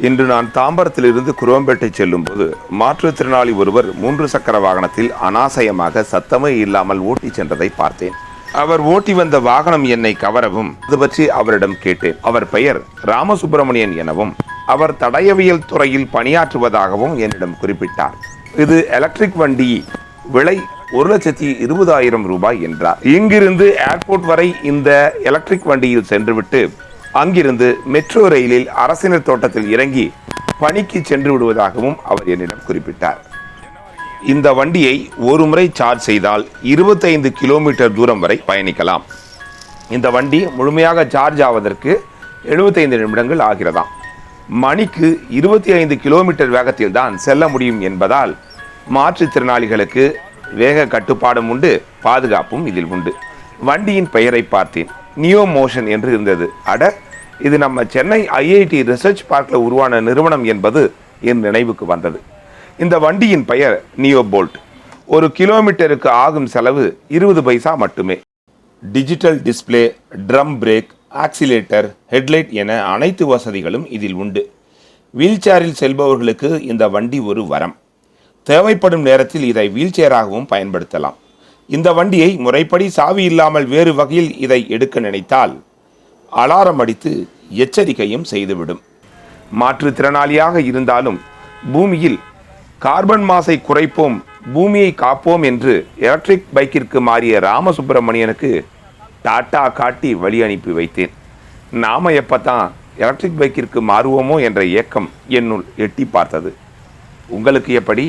இன்று நான் தாம்பரத்திலிருந்து குரோம்பேட்டை செல்லும்போது மாற்றுத்திறனாளி ஒருவர் 3 சக்கர வாகனத்தில் அனாசயமாக சத்தமே இல்லாமல் ஓட்டி சென்றதை பார்த்தேன். அவர் ஓட்டி வந்த வாகனம் என்னை கவரவும் அது பற்றி அவரிடம் கேட்டேன். அவர் பெயர் ராமசுப்பிரமணியன் எனவும் அவர் தடயவியல் துறையில் பணியாற்றுவதாகவும் என்னிடம் குறிப்பிட்டார். இது எலக்ட்ரிக் வண்டி, விலை 1,20,000 ரூபாய் என்றார். இங்கிருந்து ஏர்போர்ட் வரை இந்த எலக்ட்ரிக் வண்டியில் சென்றுவிட்டு அங்கிருந்து மெட்ரோ ரயிலில் அரசினர் தோட்டத்தில் இறங்கி பணிக்கு சென்று விடுவதாகவும் அவர் என்னிடம் குறிப்பிட்டார். இந்த வண்டியை ஒரு முறை சார்ஜ் செய்தால் 25 கிலோமீட்டர் தூரம் வரை பயணிக்கலாம். இந்த வண்டி முழுமையாக சார்ஜ் ஆவதற்கு 75 நிமிடங்கள் ஆகிறதாம். மணிக்கு 25 கிலோமீட்டர் வேகத்தில் தான் செல்ல முடியும் என்பதால் மாற்றுத்திறனாளிகளுக்கு வேக கட்டுப்பாடும் உண்டு, பாதுகாப்பும் இதில் உண்டு. வண்டியின் பெயரை பார்த்தேன், நியோ மோஷன் என்று இருந்தது. அட, இது நம்ம சென்னை IIT ரிசர்ச் பார்க்கில் உருவான நிறுவனம் என்பது என் நினைவுக்கு வந்தது. இந்த வண்டியின் பெயர் நியோ போல்ட். ஒரு கிலோமீட்டருக்கு ஆகும் செலவு 20 பைசா மட்டுமே. Digital display, drum brake, accelerator, headlight என அனைத்து வசதிகளும் இதில் உண்டு. வீல் சேரில் செல்பவர்களுக்கு இந்த வண்டி ஒரு வரம். தேவைப்படும் நேரத்தில் இதை வீல் சேராகவும் பயன்படுத்தலாம். இந்த வண்டியை முறைப்படி சாவி இல்லாமல் வேறு வகையில் இதை எடுக்க நினைத்தால் அலாரம் அடித்து எச்சரிக்கையும் செய்துவிடும். மாற்றுத்திறனாளியாக இருந்தாலும் பூமியில் கார்பன் மாசை குறைப்போம், பூமியை காப்போம் என்று எலக்ட்ரிக் பைக்கிற்கு மாறிய ராமசுப்பிரமணியனுக்கு டாட்டா காட்டி வழி அனுப்பி வைத்தேன். நாம எப்பத்தான் எலக்ட்ரிக் பைக்கிற்கு மாறுவோமோ என்ற ஏக்கம் என்னுள் எட்டி பார்த்தது. உங்களுக்கு எப்படி?